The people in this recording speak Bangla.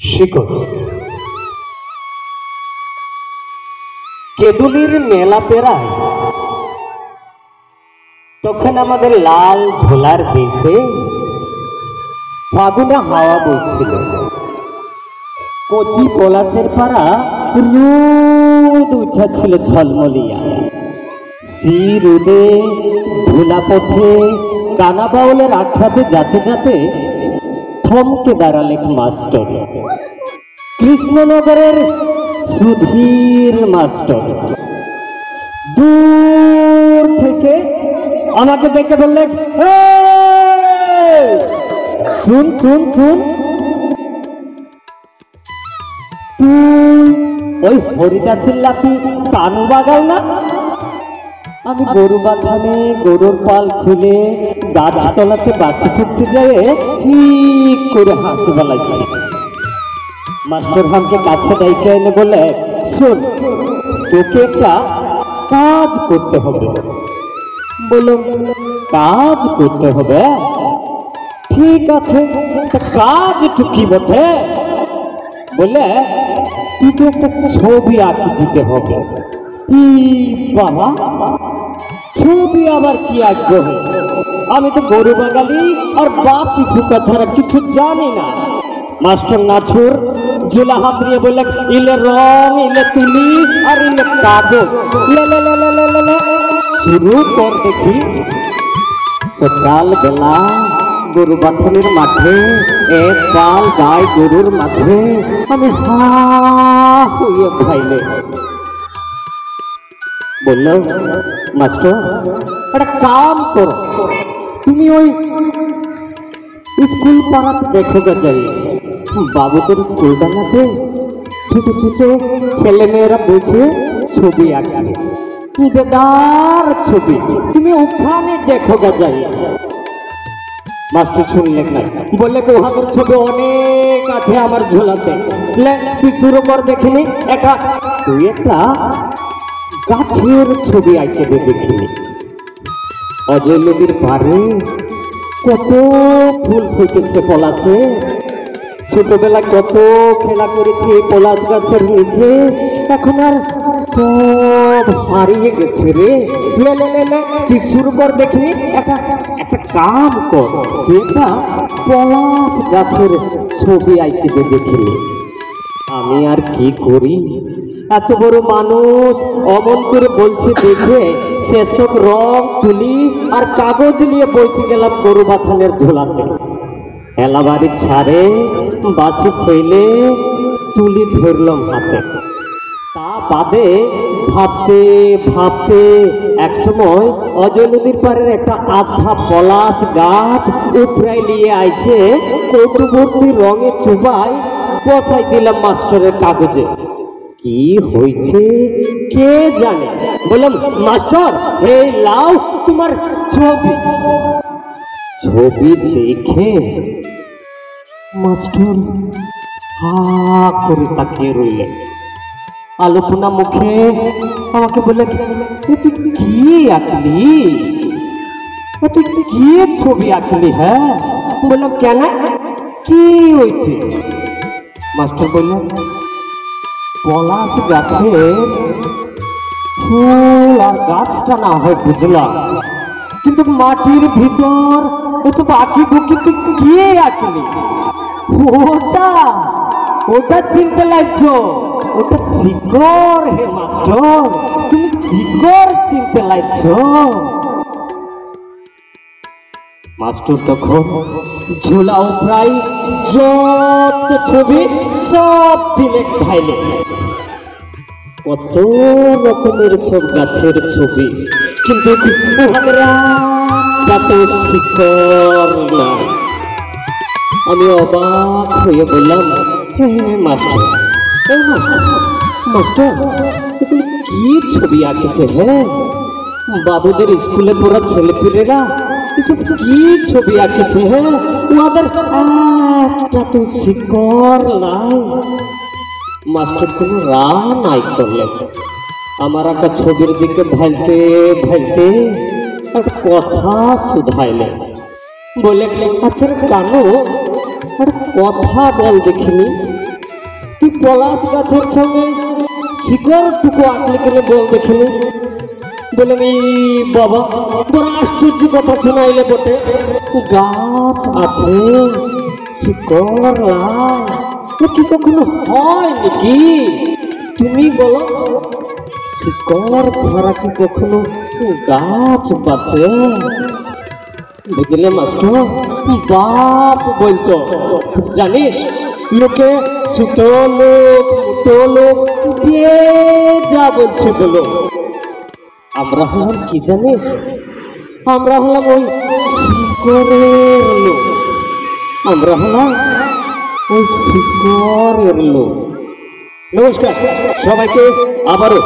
শিকড় কেদুলির মেলা পেরায় তখন আমাদের লাল ধোলার দেশে ফাগুনা হাওয়া বইছিল। কচি পলাশের পাড়া রোদ উঠেছিল ঝলমলিয়া। সি রোদে ধুলা পথে কানা বাউলের আখ্যাতে যাতে যাতে থমকে দাঁড়ালেক মাস্টার, কৃষ্ণনগরের সুধীর মাস্টার। দূর থেকে আমাকে দেখে বললেন, শুন শুন শুন, তুই ওই হরিদাসের লাঠি কানু বাগাও না? আমি গরু বাঁধানে গরুর পাল খুলে গাছতলাতে বাসি করতে যাবে ঠিক করে হাসি বেলাচ্ছি। মাস্টার হামকে কাছে ডাইকে এনে বলে, শোন, তোকে একটা কাজ করতে হবে। বলল, কাজ করতে হবে? ঠিক আছে, কাজ একটু কি বটে? বলে, তোকে একটা ছবি আঁকি দিতে হবে। বাবা, ছবি আবার কি আগ্রহ? আমি তো গরু বাঙালি আর বাসি ফুকা ছাড়া কিছু জানি না। মাস্টার নাছুর জোলা হাত দিয়ে বললে, ইলে রং, ইলে তুলি আর ইলে কাগজ, শুরু কর দেখি। সকাল বেলা গরু বাঁধনের মাঠে এক পাল গায়ে গরুর মাঝে আমি হা হইয়ে ভাইলে। বললো, মাস্টার একটা কাম করো, তুমি ওই স্কুল পাড়াতে দেখো গে যাই, বাবুদের স্কুল ডাঙাতে ছোট ছোট ছেলে মেয়েরা বসে ছবি আঁকছে, দেদার ছবি, তুমি ওখানে দেখো গে যাই। মাস্টার শুনলেন না, বললে ওহাদের ছবি অনেক আছে আমার ঝোলাতে। তুই শুরু কর দেখিনি। তুই একটা গাছের ছবি আঁকে দে দেখিনি। অজয় নদীর পাড়ে কত ফুল ফুটেছে পলাশে, ছোটবেলা কত খেলা করেছি পলাশ গাছের নিচে, এখন আর সব হারিয়ে গেছে রে। তুই শুরু কর দেখিনি। একটা কাম কর, তুই একটা পলাশ গাছের ছবি আঁকে দে দেখিনি। আমি আর কি করি, এত বড় মানুষ অমন করে বলছে দেখে সেসব রং তুলি আর কাগজ নিয়ে বসে গেলাম গরু বাথানের ধুলাতে। এলাবাড়ি ছাড়ে বাসি ফেলে তুলি ধরলাম হাতে। তা বাদে ভাবতে ভাবতে একসময় অজয় নদীর পাড়ের একটা আধা পলাশ গাছ উপরাই নিয়ে আইসে কৌতুবর্তী রঙে চুবাই বসাই দিলাম মাস্টারের কাগজে। কি হয়েছে কে জানে। বললাম, মাস্টার এই লাও তোমার ছবি। ছবি দেখে মাস্টার হা করে তাকিয়ে রইলেন। আলোপনা মুখে আমাকে বললে, তুই কি আঁকলি? তুই কি ছবি আঁকলি? হ্যাঁ। বললাম, কেন, কি হয়েছে? মাস্টার বললেন, পলাশ গাছে ফুল আর গাছটা না হয় বুঝলাম, কিন্তু মাটির ভিতর এসব আঁকি বুকি তুই কি আঁকলি? ওটা চিনতে লাগছো, ওটা শিকড় হে মাস্টার, তুমি শিকড় চিনতে লাগছো। মাস্টার তখন ঝোলা প্রায় যত ছবি সব দিলে খাইলে। কত রকমের সব গাছের ছবি, কিন্তু শিকড় না। আমি অবাক হয়ে বললাম, মাস্টার মাস্টার কি ছবি আঁকেছে? হ্যাঁ, বাবুদের স্কুলে পড়া ছেলেপিলেরা এসব কি ছবি আঁকেছে? হ্যাঁ, ওদের একটা তো শিকড় নাই। মাস্টার কোনো রাগ নাই করলেন। আমার একটা ছবির দিকে ভাইলতে ভাইলতে একটা কথা শুধাইলেন। বলে, আচ্ছা কানু, একটা কথা বল দেখিনি, তুই পলাশ গাছের সঙ্গে শিকড়টুকু আঁকলে কেন বল দেখিনি। বললাম এই বাবা বড় আশ্চর্য কথা শোনাইলে বটে, গাছ আছে শিকড় নাই কি কখনো হয় নাকি? তুমি বলো শিকড় ছাড়া কি কখনো গাছ বাঁচে? বুঝলে মাস্টার, বাপ বলতো জানিস লোকে ছোট লোক মোটো লোক যে যা বলছে বলো, আমরা হলাম কি জানিস, আমরা হলাম ওই শিকড়ের লোক, আমরা হলাম ওই শিকড়ের লোক। নমস্কার সবাইকে আবারও।